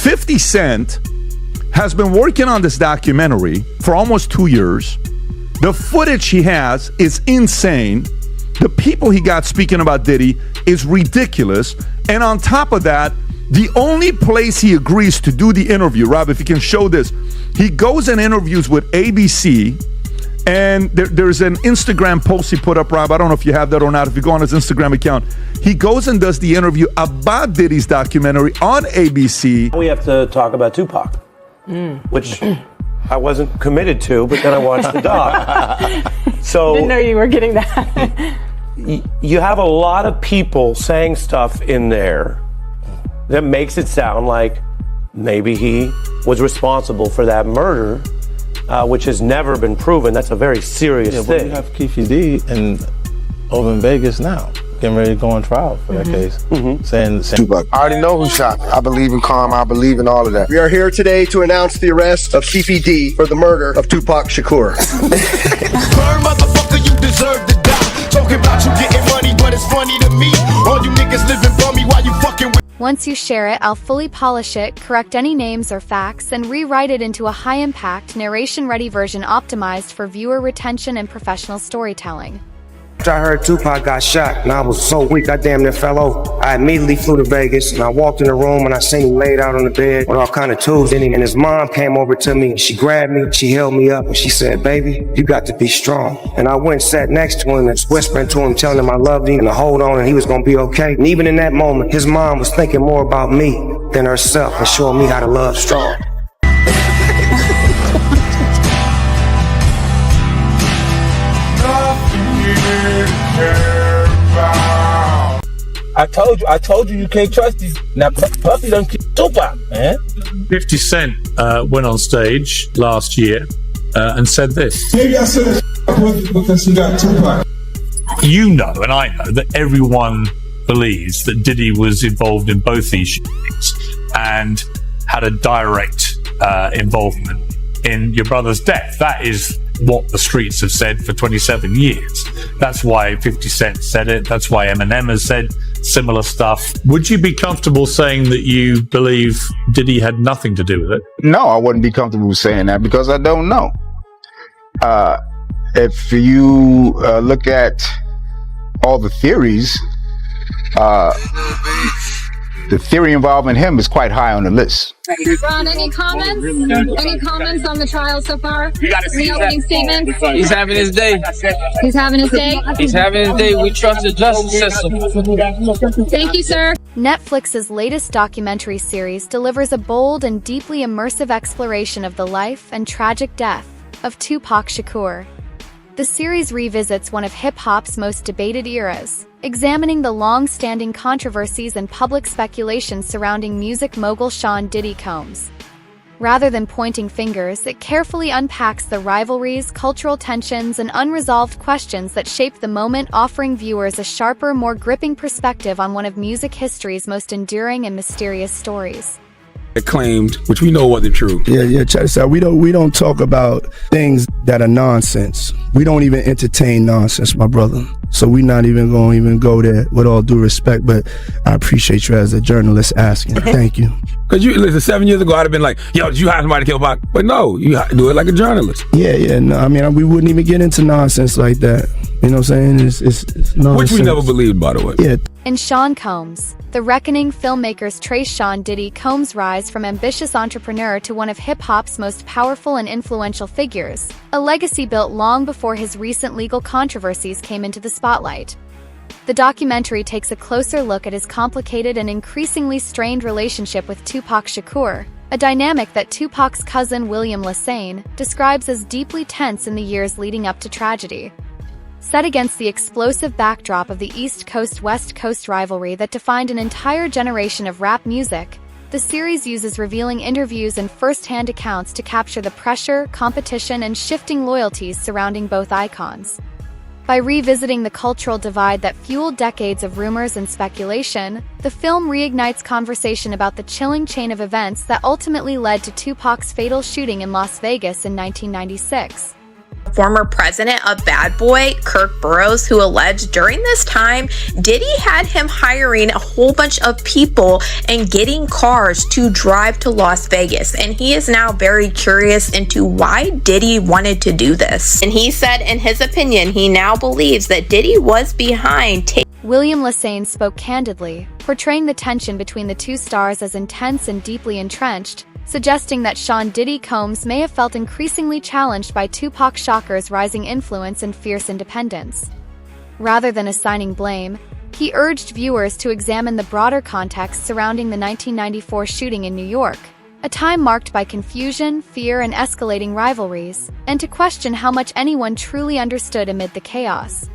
50 Cent has been working on this documentary for almost 2 years. The footage he has is insane. The people he got speaking about Diddy is ridiculous. And on top of that, the only place he agrees to do the interview, Rob, if you can show this, he goes and interviews with ABC. And there's an Instagram post he put up, Rob. I don't know if you have that or not. If you go on his Instagram account, he goes and does the interview about Diddy's documentary on ABC. We have to talk about Tupac, which I wasn't committed to, but then I watched the doc. So didn't know you were getting that. You have a lot of people saying stuff in there that makes it sound like maybe he was responsible for that murder. Which has never been proven. That's a very serious thing. But you have Keefy D over in Vegas now, getting ready to go on trial for that case. Saying Tupac. I already know who shot. I believe in karma. I believe in all of that. We are here today to announce the arrest of Keefy D for the murder of Tupac Shakur. Burn, motherfucker, you deserve to die. Talking about you getting money, but it's funny to me. All you niggas living bummy while you fucking with. Once you share it, I'll fully polish it, correct any names or facts, and rewrite it into a high-impact, narration-ready version optimized for viewer retention and professional storytelling. After I heard Tupac got shot, and I was so weak I damn near fell over. I immediately flew to Vegas, and I walked in the room, and I seen him laid out on the bed with all kind of tools in him. And his mom came over to me, and she grabbed me, she held me up, and she said, "Baby, you got to be strong." And I went and sat next to him and whispering to him, telling him I loved him and to hold on and he was gonna be okay. And even in that moment, his mom was thinking more about me than herself and showing me how to love strong. I told you can't trust these. Now Puffy done kill Tupac, man. 50 Cent went on stage last year and said this. Maybe I said that because he got Tupac. You know, and I know, that everyone believes that Diddy was involved in both these shootings and had a direct involvement in your brother's death. That is what the streets have said for 27 years. That's why 50 Cent said it. That's why Eminem has said similar stuff. Would you be comfortable saying that you believe Diddy had nothing to do with it? No, I wouldn't be comfortable saying that because I don't know. If you look at all the theories, the theory involving him is quite high on the list. Ron, any comments? Any comments on the trial so far? Any opening statements? He's having his day. He's having his day? He's having his day. We trust the justice system. Thank you, sir. Netflix's latest documentary series delivers a bold and deeply immersive exploration of the life and tragic death of Tupac Shakur. The series revisits one of hip-hop's most debated eras, examining the long-standing controversies and public speculations surrounding music mogul Sean Diddy Combs. Rather than pointing fingers, it carefully unpacks the rivalries, cultural tensions, and unresolved questions that shape the moment, offering viewers a sharper, more gripping perspective on one of music history's most enduring and mysterious stories. Claimed, which we know wasn't true. Yeah, check this out. We don't talk about things that are nonsense. We don't even entertain nonsense, my brother. So we're not even going to go there, with all due respect, but I appreciate you as a journalist asking. Thank you. Because you listen, 7 years ago I'd have been like, yo, did you hire somebody to kill Pac? But no, you do it like a journalist. Yeah, no, I mean, we wouldn't even get into nonsense like that. You know what I'm saying? It's nonsense. Which we never believed, by the way. Yeah. In Sean Combs, The Reckoning, filmmakers trace Sean Diddy Combs' rise from ambitious entrepreneur to one of hip-hop's most powerful and influential figures, a legacy built long before his recent legal controversies came into the spotlight. The documentary takes a closer look at his complicated and increasingly strained relationship with Tupac Shakur, a dynamic that Tupac's cousin William Lassane describes as deeply tense in the years leading up to tragedy. Set against the explosive backdrop of the East Coast-West Coast rivalry that defined an entire generation of rap music, the series uses revealing interviews and first-hand accounts to capture the pressure, competition, and shifting loyalties surrounding both icons. By revisiting the cultural divide that fueled decades of rumors and speculation, the film reignites conversation about the chilling chain of events that ultimately led to Tupac's fatal shooting in Las Vegas in 1996. former president of Bad Boy, Kirk Burroughs, who alleged during this time, Diddy had him hiring a whole bunch of people and getting cars to drive to Las Vegas. And he is now very curious into why Diddy wanted to do this. And he said, in his opinion, he now believes that Diddy was behind William Lassane spoke candidly, portraying the tension between the two stars as intense and deeply entrenched, suggesting that Sean Diddy Combs may have felt increasingly challenged by Tupac Shakur's rising influence and fierce independence. Rather than assigning blame, he urged viewers to examine the broader context surrounding the 1994 shooting in New York, a time marked by confusion, fear, and escalating rivalries, and to question how much anyone truly understood amid the chaos.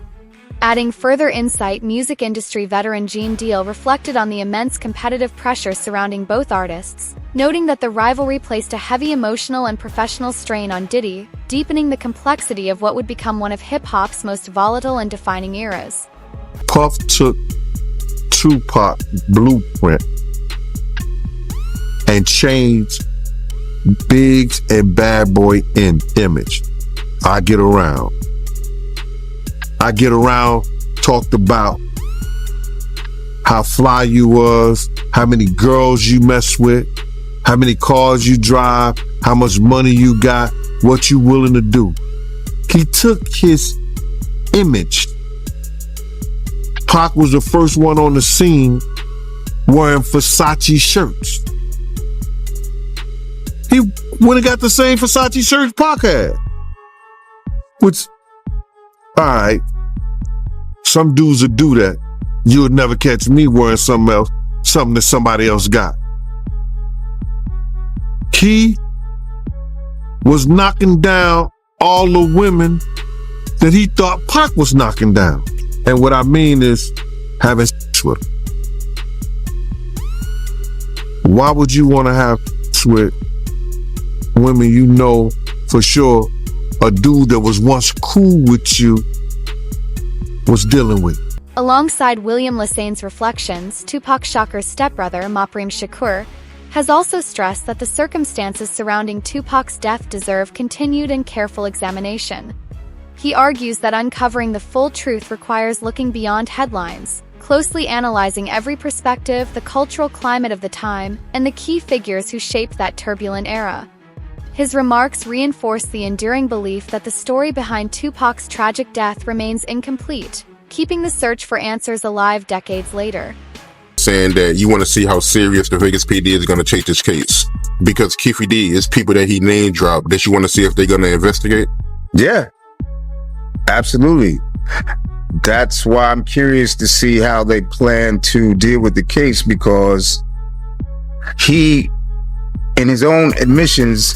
Adding further insight, music industry veteran Gene Deal reflected on the immense competitive pressure surrounding both artists, noting that the rivalry placed a heavy emotional and professional strain on Diddy, deepening the complexity of what would become one of hip-hop's most volatile and defining eras. Puff took Tupac blueprint and changed Biggs and Bad Boy in image. I Get Around, talked about how fly you was, how many girls you mess with, how many cars you drive, how much money you got, what you willing to do. He took his image. Pac was the first one on the scene wearing Versace shirts. He went and got the same Versace shirts Pac had. Which, all right, some dudes would do that. You would never catch me wearing something else, something that somebody else got. He was knocking down all the women that he thought Pac was knocking down. And what I mean is having sex with them. Why would you want to have sex with women you know for sure a dude that was once cool with you was dealing with? Alongside William Lassane's reflections, Tupac Shakur's stepbrother, Tupac Shakur, has also stressed that the circumstances surrounding Tupac's death deserve continued and careful examination. He argues that uncovering the full truth requires looking beyond headlines, closely analyzing every perspective, the cultural climate of the time, and the key figures who shaped that turbulent era. His remarks reinforce the enduring belief that the story behind Tupac's tragic death remains incomplete, keeping the search for answers alive decades later. Saying that you want to see how serious the Vegas PD is going to take this case. Because Keefy D is people that he name dropped that you want to see if they're going to investigate? Yeah, absolutely. That's why I'm curious to see how they plan to deal with the case, because he, in his own admissions,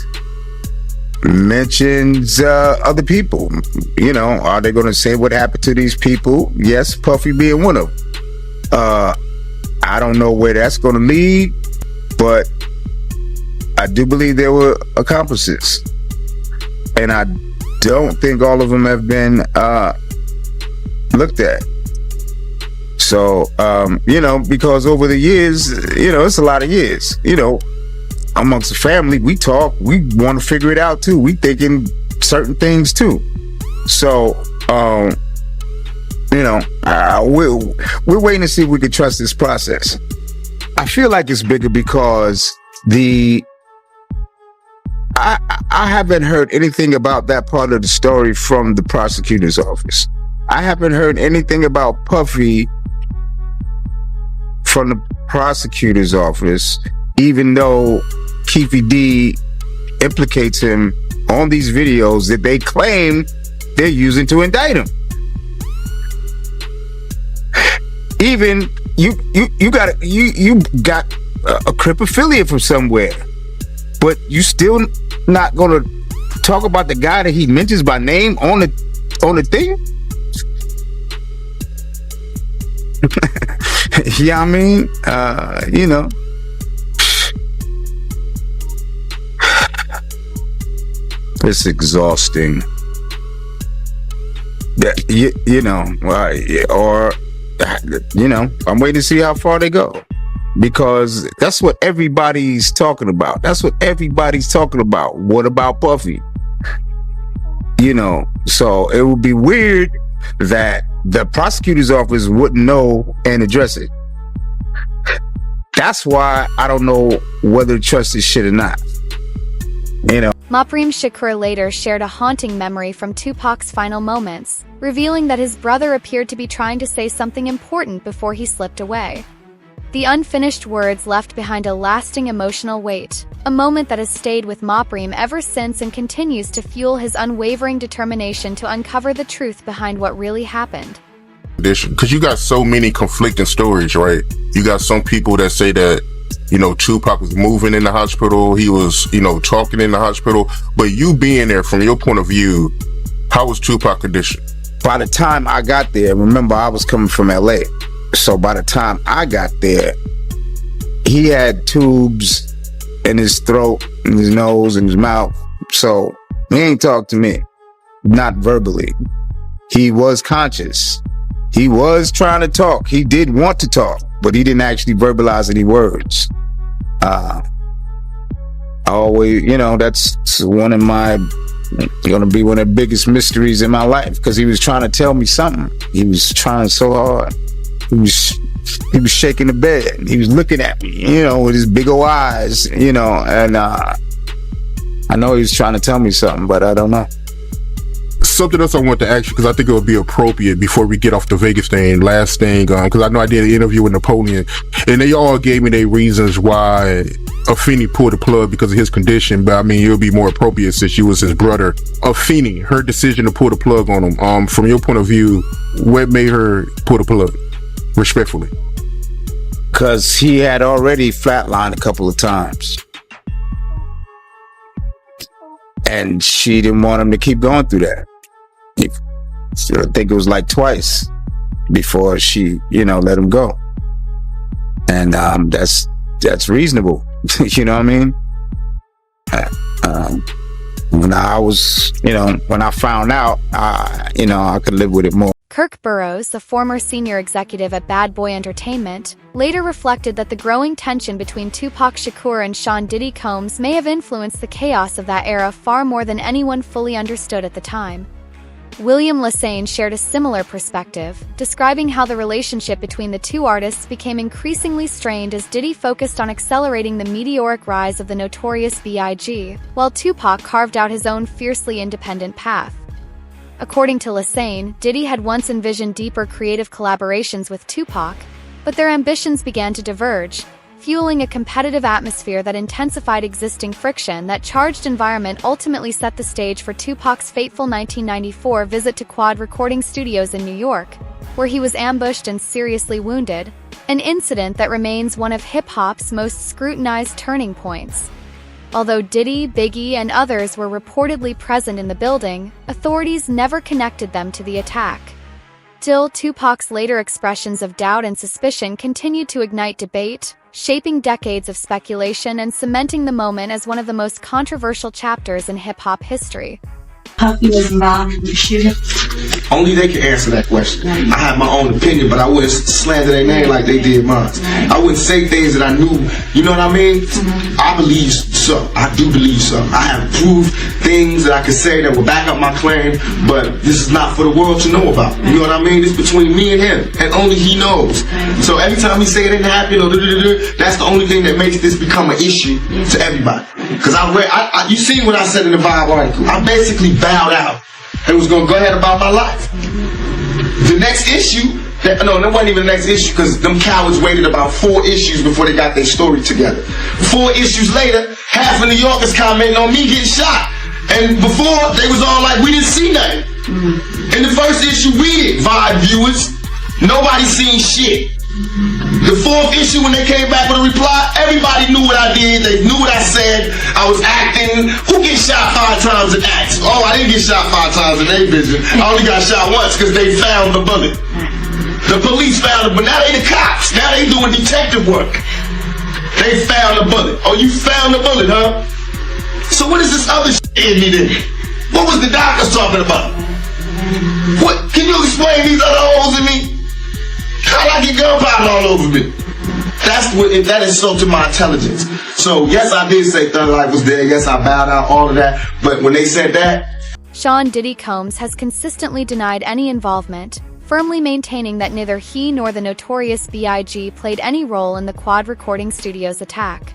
mentions other people. You know, are they going to say what happened to these people? Yes, Puffy being one of them. I don't know where that's going to lead, but I do believe there were accomplices. And I don't think all of them have been looked at. So, you know, because over the years, you know, it's a lot of years, you know, amongst the family, we talk, we want to figure it out too. We thinking certain things too. So, you know, we're waiting to see if we can trust this process. I feel like it's bigger because I haven't heard anything about that part of the story from the prosecutor's office. I haven't heard anything about Puffy from the prosecutor's office, even though Keefy D implicates him on these videos that they claim they're using to indict him. Even you got a Crip affiliate from somewhere, but you still not gonna talk about the guy that he mentions by name on the thing. Yeah, I mean, you know, it's exhausting. You know, or you know, I'm waiting to see how far they go, because that's what everybody's talking about. That's what everybody's talking about. What about Puffy? you know, so it would be weird that the prosecutor's office wouldn't know and address it. That's why I don't know whether to trust this shit or not. You know. Tupac Shakur later shared a haunting memory from Tupac's final moments, revealing that his brother appeared to be trying to say something important before he slipped away. The unfinished words left behind a lasting emotional weight, a moment that has stayed with Tupac ever since and continues to fuel his unwavering determination to uncover the truth behind what really happened. Because you got so many conflicting stories, right? You got some people that say that, you know, Tupac was moving in the hospital, he was, you know, talking in the hospital, but you being there, from your point of view, how was Tupac condition? By the time I got there, remember I was coming from LA. So by the time I got there, he had tubes in his throat, in his nose, in his mouth. So he ain't talked to me, not verbally. He was conscious. He was trying to talk. He did want to talk, but he didn't actually verbalize any words. Always, you know, that's gonna be one of the biggest mysteries in my life, because he was trying to tell me something. He was trying so hard. He was shaking the bed. He was looking at me, you know, with his big old eyes, you know, and I know he was trying to tell me something, but I don't know. Something else I want to ask you, because I think it would be appropriate before we get off the Vegas thing, last thing, because I know I did an interview with Napoleon, and they all gave me their reasons why Afeni pulled the plug because of his condition, but I mean, it would be more appropriate since you was his brother. Afeni, her decision to pull the plug on him, from your point of view, what made her pull the plug, respectfully? Because he had already flatlined a couple of times. And she didn't want him to keep going through that. I think it was like twice before she, you know, let him go. And that's reasonable. You know what I mean? When I was, you know, when I found out, you know, I could live with it more. Kirk Burroughs, the former senior executive at Bad Boy Entertainment, later reflected that the growing tension between Tupac Shakur and Sean Diddy Combs may have influenced the chaos of that era far more than anyone fully understood at the time. William Lassane shared a similar perspective, describing how the relationship between the two artists became increasingly strained as Diddy focused on accelerating the meteoric rise of the notorious B.I.G., while Tupac carved out his own fiercely independent path. According to Lassane, Diddy had once envisioned deeper creative collaborations with Tupac, but their ambitions began to diverge, fueling a competitive atmosphere that intensified existing friction. That charged environment ultimately set the stage for Tupac's fateful 1994 visit to Quad Recording Studios in New York, where he was ambushed and seriously wounded, an incident that remains one of hip-hop's most scrutinized turning points. Although Diddy, Biggie, and others were reportedly present in the building, authorities never connected them to the attack. Still, Tupac's later expressions of doubt and suspicion continued to ignite debate, shaping decades of speculation and cementing the moment as one of the most controversial chapters in hip-hop history. Puffy was involved in the shooting? Only they can answer that question. I have my own opinion, but I wouldn't slander their name like they did mine. I wouldn't say things that I knew, you know what I mean? I believe so. I do believe so. I have proved things that I can say that will back up my claim, but this is not for the world to know about. You know what I mean? It's between me and him, and only he knows. So every time he say it didn't happen, or that's the only thing that makes this become an issue to everybody. Because you see what I said in the Vibe article. I basically bowed out and was going to go ahead about my life. The next issue, that wasn't even the next issue, because them cowards waited about 4 issues before they got their story together. 4 issues later, half of New Yorkers commenting on me getting shot. And before, they was all like, we didn't see nothing. In the first issue, we did, Vibe viewers. Nobody seen shit. The 4th issue, when they came back with a reply, everybody knew what I did. They knew what I said. I was acting. Who gets shot 5 times in acts? Oh, I didn't get shot 5 times in their vision. I only got shot once because they found the bullet. The police found it, but now they the cops. Now they doing detective work. They found the bullet. Oh, you found the bullet, huh? So what is this other shit in me then? What was the doctors talking about? What? Can you explain these other holes in me? How'd I get gunpowder all over me? That insulted my intelligence. So yes, I did say Thug Life was there. Yes, I bowed out, all of that. But when they said that, Sean Diddy Combs has consistently denied any involvement, firmly maintaining that neither he nor the Notorious B.I.G. played any role in the Quad Recording Studios attack.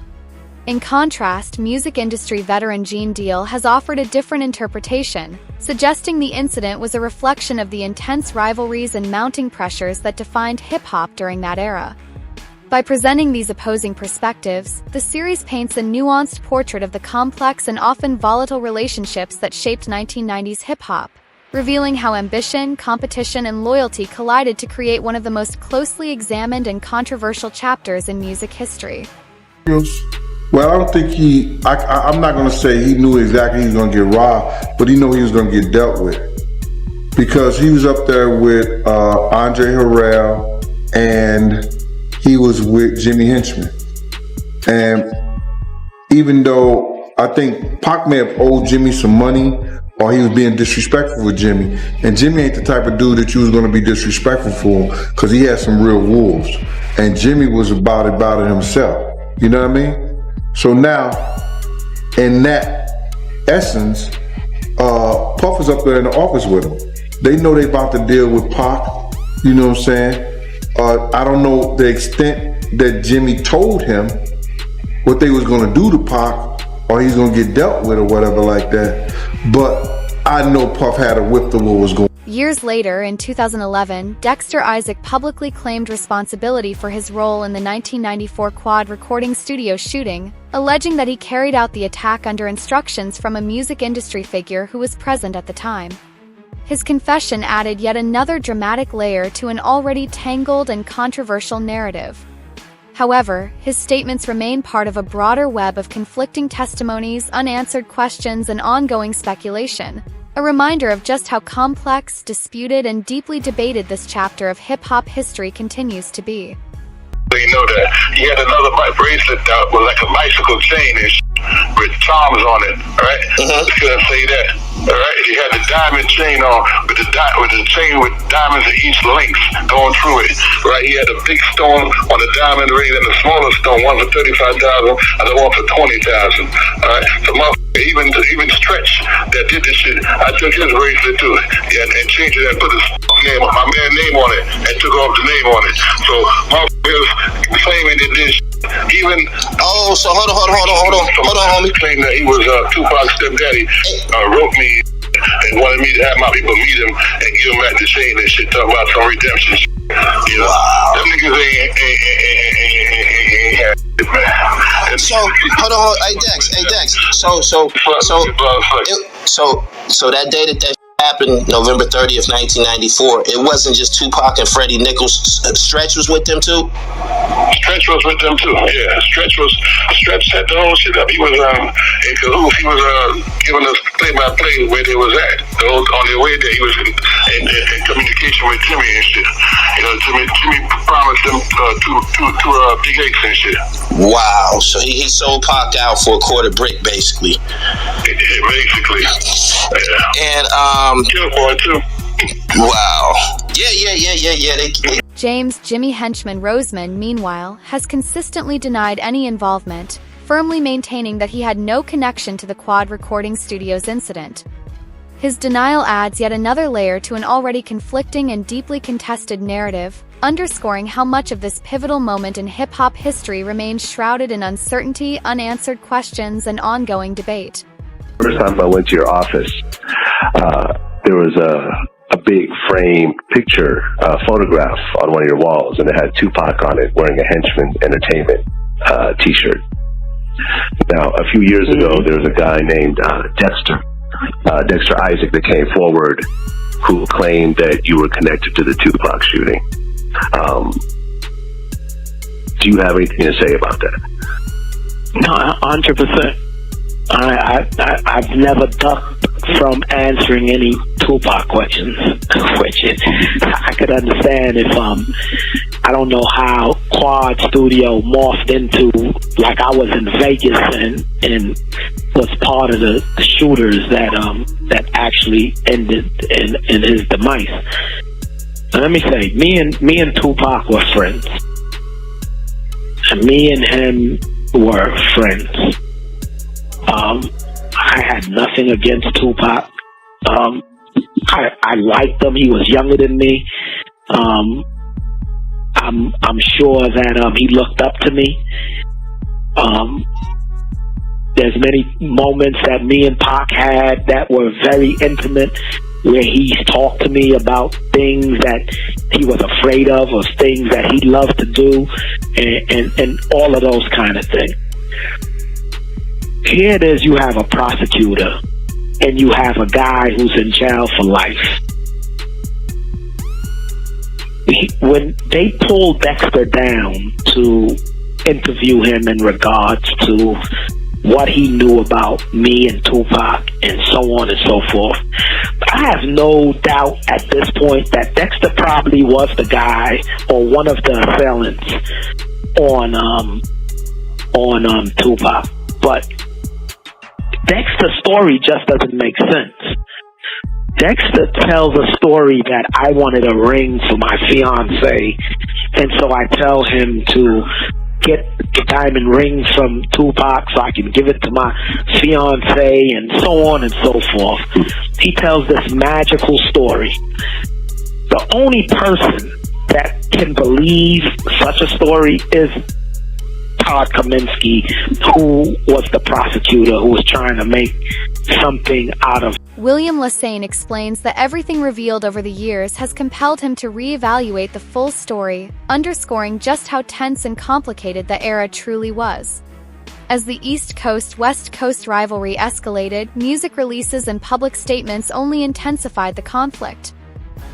In contrast, music industry veteran Gene Deal has offered a different interpretation, suggesting the incident was a reflection of the intense rivalries and mounting pressures that defined hip-hop during that era. By presenting these opposing perspectives, the series paints a nuanced portrait of the complex and often volatile relationships that shaped 1990s hip-hop, revealing how ambition, competition, and loyalty collided to create one of the most closely examined and controversial chapters in music history. Well, I don't think I'm not going to say he knew exactly he was going to get robbed, but he knew he was going to get dealt with. Because he was up there with Andre Harrell, and he was with Jimmy Henchman. And even though I think Pac may have owed Jimmy some money, or he was being disrespectful with Jimmy, and Jimmy ain't the type of dude that you was going to be disrespectful for, because he had some real wolves. And Jimmy was about it himself. You know what I mean? So now, in that essence, Puff is up there in the office with him. They know they about to deal with Pac, you know what I'm saying? I don't know the extent that Jimmy told him what they was gonna do to Pac, or he's gonna get dealt with or whatever like that. But I know Puff had a whip to what was going on. Years later, in 2011, Dexter Isaac publicly claimed responsibility for his role in the 1994 Quad Recording Studio shooting, alleging that he carried out the attack under instructions from a music industry figure who was present at the time. His confession added yet another dramatic layer to an already tangled and controversial narrative. However, his statements remain part of a broader web of conflicting testimonies, unanswered questions, and ongoing speculation, a reminder of just how complex, disputed, and deeply debated this chapter of hip-hop history continues to be. You know that he had another bracelet that was like a bicycle chain and with charms on it, right? Just gonna say that, all right? He had the diamond chain on with the chain with diamonds at each length going through it, right? He had a big stone on the diamond ring and the smaller stone, one for 35,000 and the one for 20,000. All right, so even Stretch that did this shit, I took his bracelet too, and changed it and put his name, my man's name on it, and took off the name on it. So motherfuckers claiming that this even so hold on, homie. Claiming that he was Tupac's stepdaddy, wrote me and wanted me to have my people meet him and give him back the chain and shit, talking about some redemption shit. You know, them niggas ain't had it, man. So hold on, hey Dex. So that day that happened, November 30th, 1994, it wasn't just Tupac and Freddie Nichols. Stretch was with them too? Stretch was with them too, yeah. Stretch set the whole shit up. He was in cahoots. He was giving us play-by-play where they was at. On their way there, he was in communication with Jimmy and shit. You know, Jimmy promised them two big eggs and shit. Wow, so he sold Pac out for a quarter brick, basically. Yeah, basically. Yeah. And Killboy too. Wow. Yeah. James Jimmy Henchman Roseman, meanwhile, has consistently denied any involvement, firmly maintaining that he had no connection to the Quad Recording Studios incident. His denial adds yet another layer to an already conflicting and deeply contested narrative, underscoring how much of this pivotal moment in hip-hop history remains shrouded in uncertainty, unanswered questions, and ongoing debate. First time I went to your office, there was a big frame picture photograph on one of your walls, and it had Tupac on it wearing a Henchman Entertainment t-shirt. Now, a few years ago, there was a guy named Dexter Isaac that came forward who claimed that you were connected to the Tupac shooting. Do you have anything to say about that? No, 100%. I've never ducked from answering any Tupac questions, which I could understand if I don't know how Quad Studio morphed into, like I was in Vegas and was part of the shooters that actually ended in his demise. And let me say, me and Tupac were friends, and me and him were friends. I had nothing against Tupac. I liked him. He was younger than me. I'm sure that he looked up to me. There's many moments that me and Pac had that were very intimate, where he talked to me about things that he was afraid of or things that he loved to do, and all of those kind of things. Here it is, you have a prosecutor and you have a guy who's in jail for life. When they pulled Dexter down to interview him in regards to what he knew about me and Tupac and so on and so forth, I have no doubt at this point that Dexter probably was the guy or one of the assailants on Tupac. But Dexter's story just doesn't make sense. Dexter tells a story that I wanted a ring for my fiance, and so I tell him to get the diamond ring from Tupac so I can give it to my fiance, and so on and so forth. He tells this magical story. The only person that can believe such a story is Todd Kaminsky, who was the prosecutor who was trying to make something out of. William Lassane explains that everything revealed over the years has compelled him to reevaluate the full story, underscoring just how tense and complicated the era truly was. As the East Coast-West Coast rivalry escalated, music releases and public statements only intensified the conflict.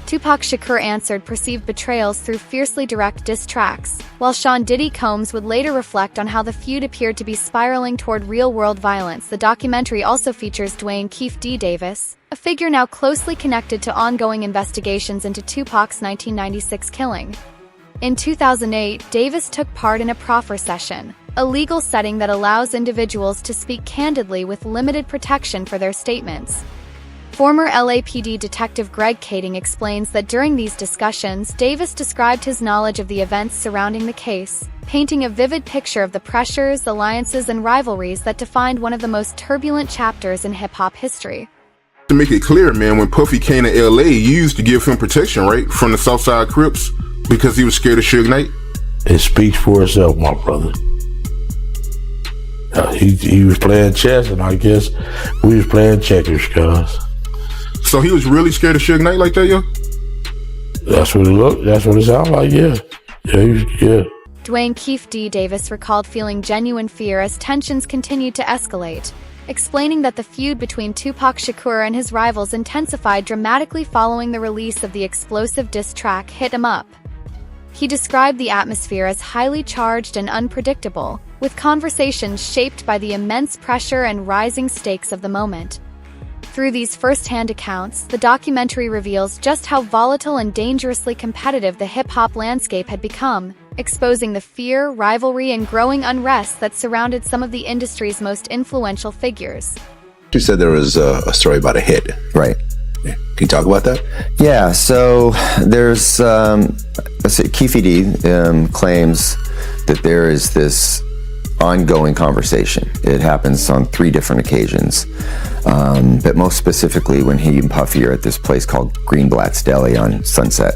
Tupac Shakur answered perceived betrayals through fiercely direct diss tracks, while Sean Diddy Combs would later reflect on how the feud appeared to be spiraling toward real-world violence. The documentary also features Dwayne Keefe D. Davis, a figure now closely connected to ongoing investigations into Tupac's 1996 killing. In 2008, Davis took part in a proffer session, a legal setting that allows individuals to speak candidly with limited protection for their statements. Former LAPD Detective Greg Kading explains that during these discussions, Davis described his knowledge of the events surrounding the case, painting a vivid picture of the pressures, alliances, and rivalries that defined one of the most turbulent chapters in hip-hop history. To make it clear, man, when Puffy came to LA, you used to give him protection, right? From the Southside Crips, because he was scared of Suge Knight? It speaks for itself, my brother. He was playing chess, and I guess we was playing checkers, cuz. So he was really scared of Suge Knight like that, yo? That's what it sounds like, yeah. Yeah. Dwayne Keefe D. Davis recalled feeling genuine fear as tensions continued to escalate, explaining that the feud between Tupac Shakur and his rivals intensified dramatically following the release of the explosive diss track Hit 'Em Up. He described the atmosphere as highly charged and unpredictable, with conversations shaped by the immense pressure and rising stakes of the moment. Through these first-hand accounts, the documentary reveals just how volatile and dangerously competitive the hip-hop landscape had become, exposing the fear, rivalry, and growing unrest that surrounded some of the industry's most influential figures. You said there was a story about a hit. Right. Can you talk about that? Yeah, so there's, Keefe D claims that there is this ongoing conversation. It happens on 3 different occasions, but most specifically when he and Puffy are at this place called Greenblatt's Deli on Sunset.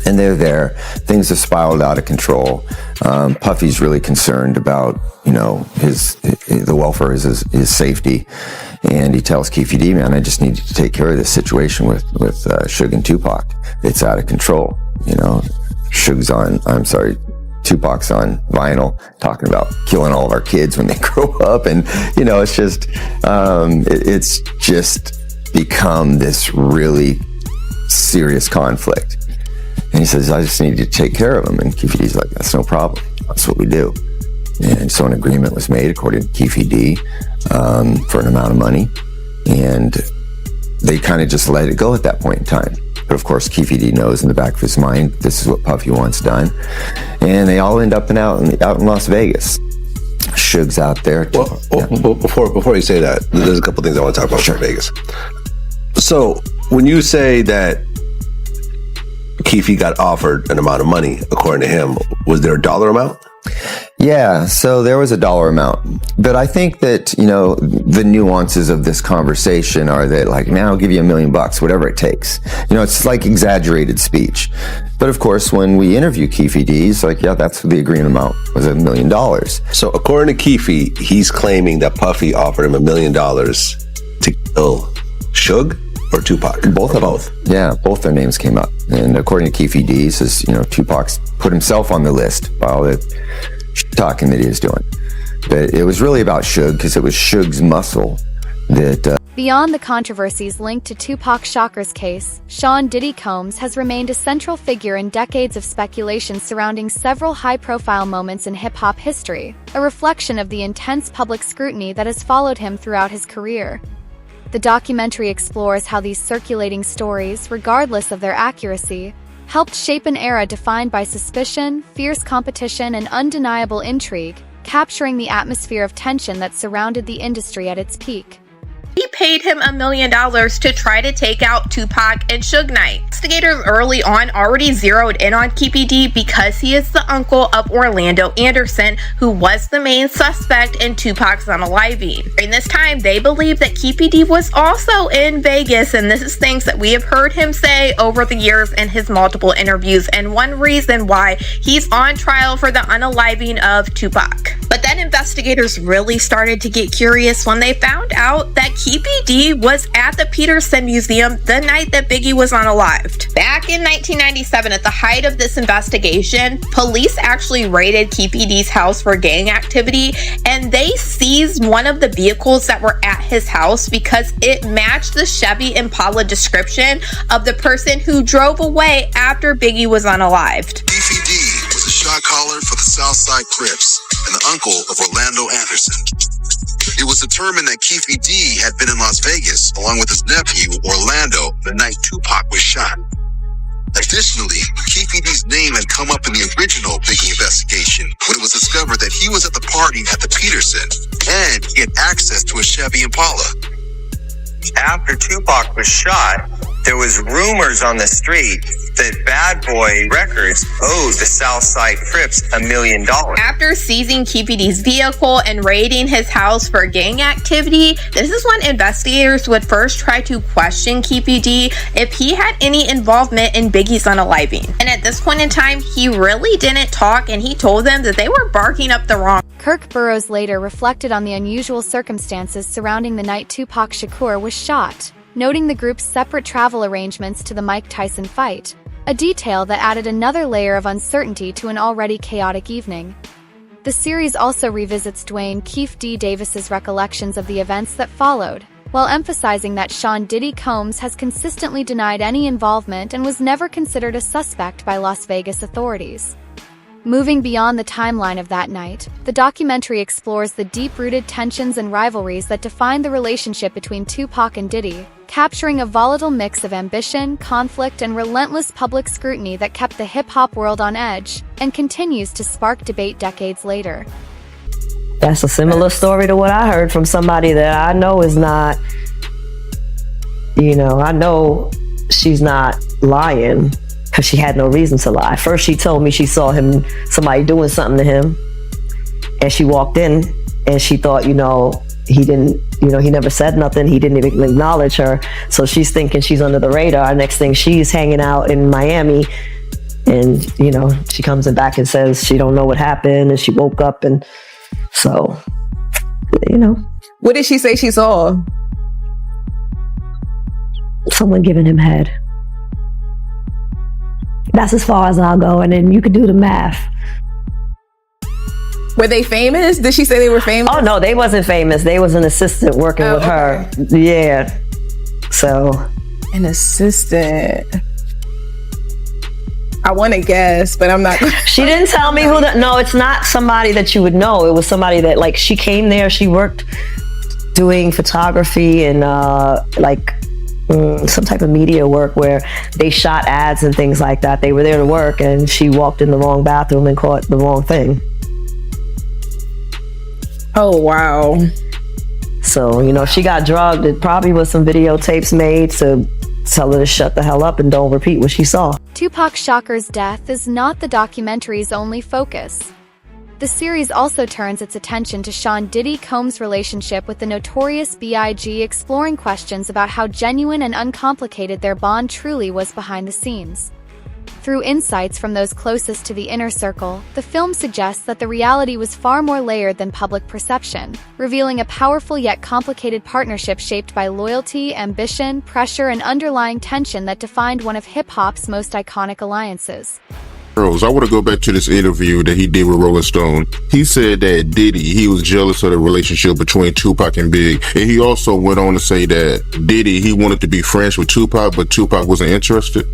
And they're there. Things have spiraled out of control. Puffy's really concerned about, the welfare of his safety. And he tells Keefe D, man, I just need you to take care of this situation with Suge and Tupac. It's out of control. Tupac's on vinyl talking about killing all of our kids when they grow up. And, it's just become this really serious conflict. And he says, I just need you to take care of him. And Keefe D's like, that's no problem. That's what we do. And so an agreement was made, according to Keefe D, for an amount of money. And they kind of just let it go at that point in time. But of course, Keefe D knows in the back of his mind, this is what Puffy wants done. And they all end up out in Las Vegas. Suge's out there. Before you say that, there's a couple things I want to talk about for Vegas. So when you say that Keefe got offered an amount of money, according to him, was there a dollar amount? Yeah, so there was a dollar amount. But I think that, the nuances of this conversation are that, like, now I'll give you $1 million, whatever it takes. It's like exaggerated speech. But of course, when we interview Keefe D, it's like, yeah, that's the agreement amount, was $1 million. So according to Keefe, he's claiming that Puffy offered him $1 million to kill Suge or Tupac? Both. Yeah, both their names came up. And according to Keefe D, he says, Tupac's put himself on the list by all the talking that he was doing. But it was really about Suge, because it was Suge's muscle that... Beyond the controversies linked to Tupac Shakur's case, Sean Diddy Combs has remained a central figure in decades of speculation surrounding several high-profile moments in hip-hop history, a reflection of the intense public scrutiny that has followed him throughout his career. The documentary explores how these circulating stories, regardless of their accuracy, helped shape an era defined by suspicion, fierce competition, and undeniable intrigue, capturing the atmosphere of tension that surrounded the industry at its peak. He paid him $1 million to try to take out Tupac and Suge Knight. Investigators early on already zeroed in on Keefe D because he is the uncle of Orlando Anderson, who was the main suspect in Tupac's unaliving. During this time, they believed that Keefe D was also in Vegas, and this is things that we have heard him say over the years in his multiple interviews, and one reason why he's on trial for the unaliving of Tupac. But then investigators really started to get curious when they found out that Keefe D was at the Peterson Museum the night that Biggie was unalived. Back in 1997, at the height of this investigation, police actually raided Keefe D's house for gang activity, and they seized one of the vehicles that were at his house because it matched the Chevy Impala description of the person who drove away after Biggie was unalived. Keefe D was a shot caller for the Southside Crips and the uncle of Orlando Anderson. It was determined that Keefe D had been in Las Vegas along with his nephew, Orlando, the night Tupac was shot. Additionally, Keefe D's name had come up in the original Biggie investigation when it was discovered that he was at the party at the Peterson and he had access to a Chevy Impala. After Tupac was shot, there was rumors on the street that Bad Boy Records owed the Southside Crips $1 million. After seizing Keefe D's vehicle and raiding his house for gang activity, this is when investigators would first try to question Keefe D if he had any involvement in Biggie's unaliving. And at this point in time, he really didn't talk, and he told them that they were barking up the wrong. Kirk Burroughs later reflected on the unusual circumstances surrounding the night Tupac Shakur was shot, noting the group's separate travel arrangements to the Mike Tyson fight, a detail that added another layer of uncertainty to an already chaotic evening. The series also revisits Dwayne Keefe D. Davis's recollections of the events that followed, while emphasizing that Sean Diddy Combs has consistently denied any involvement and was never considered a suspect by Las Vegas authorities. Moving beyond the timeline of that night, the documentary explores the deep-rooted tensions and rivalries that define the relationship between Tupac and Diddy, capturing a volatile mix of ambition, conflict, and relentless public scrutiny that kept the hip-hop world on edge and continues to spark debate decades later. That's a similar story to what I heard from somebody that I know is not, I know she's not lying because she had no reason to lie. First, she told me she saw somebody doing something to him, and she walked in and she thought, he didn't, he never said nothing. He didn't even acknowledge her. So she's thinking she's under the radar. Next thing, she's hanging out in Miami, and, she comes back and says she don't know what happened, and she woke up, and so, What did she say she saw? Someone giving him head. That's as far as I'll go, and then you could do the math. Were they famous? Did she say they were famous? Oh, no, they wasn't famous. They was an assistant working with her. Yeah. So. An assistant. I want to guess, but I'm not. She didn't tell me who no, it's not somebody that you would know. It was somebody that, she came there, she worked doing photography and, some type of media work where they shot ads and things like that. They were there to work, and she walked in the wrong bathroom and caught the wrong thing. Oh, wow. So, if she got drugged, it probably was some videotapes made to tell her to shut the hell up and don't repeat what she saw. Tupac Shakur's death is not the documentary's only focus. The series also turns its attention to Sean Diddy Combs' relationship with the Notorious B.I.G., exploring questions about how genuine and uncomplicated their bond truly was behind the scenes. Through insights from those closest to the inner circle, the film suggests that the reality was far more layered than public perception, revealing a powerful yet complicated partnership shaped by loyalty, ambition, pressure, and underlying tension that defined one of hip-hop's most iconic alliances. Girls, I want to go back to this interview that he did with Rolling Stone. He said that Diddy, he was jealous of the relationship between Tupac and Big. And he also went on to say that Diddy, he wanted to be friends with Tupac, but Tupac wasn't interested.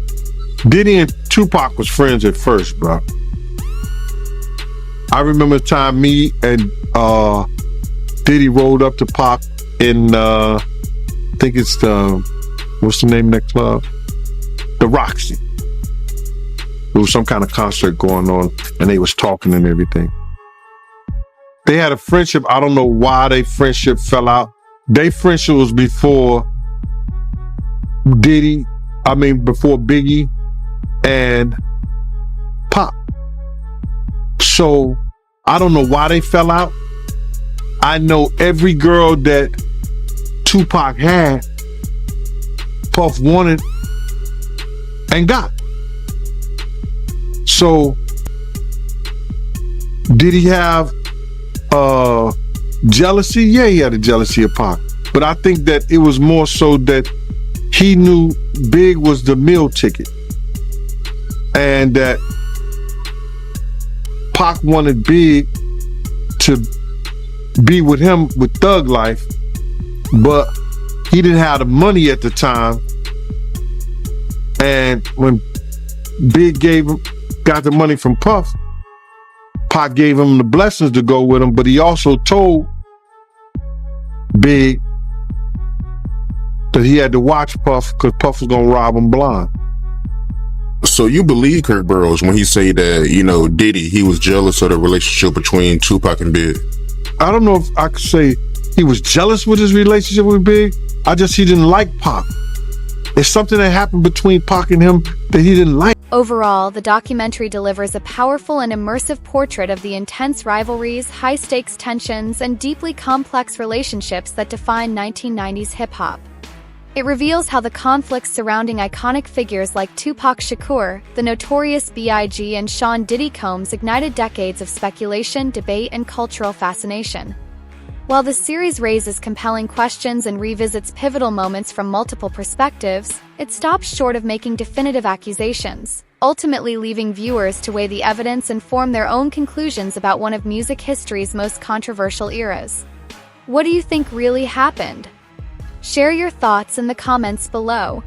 Diddy and Tupac was friends at first, bro. I remember the time me and Diddy rolled up to Pac in, I think it's what's the name of that club? The Roxy. There was some kind of concert going on, and they was talking and everything. They had a friendship. I don't know why their friendship fell out. Their friendship was before before Biggie and Pop. So I don't know why they fell out. I know every girl that Tupac had, Puff wanted and got. So, did he have jealousy? Yeah, he had a jealousy of Pac. But I think that it was more so that he knew Big was the meal ticket. And that Pac wanted Big to be with him with Thug Life, but he didn't have the money at the time. And when Big got the money from Puff, Pac gave him the blessings to go with him, but he also told Big that he had to watch Puff because Puff was gonna rob him blind. So you believe Kurt Burrows when he say that, Diddy, he was jealous of the relationship between Tupac and Big? I don't know if I could say he was jealous with his relationship with Big. He didn't like Pac. It's something that happened between Pac and him that he didn't like. Overall, the documentary delivers a powerful and immersive portrait of the intense rivalries, high-stakes tensions, and deeply complex relationships that define 1990s hip-hop. It reveals how the conflicts surrounding iconic figures like Tupac Shakur, the Notorious B.I.G., and Sean Diddy Combs ignited decades of speculation, debate, and cultural fascination. While the series raises compelling questions and revisits pivotal moments from multiple perspectives, it stops short of making definitive accusations, ultimately leaving viewers to weigh the evidence and form their own conclusions about one of music history's most controversial eras. What do you think really happened? Share your thoughts in the comments below.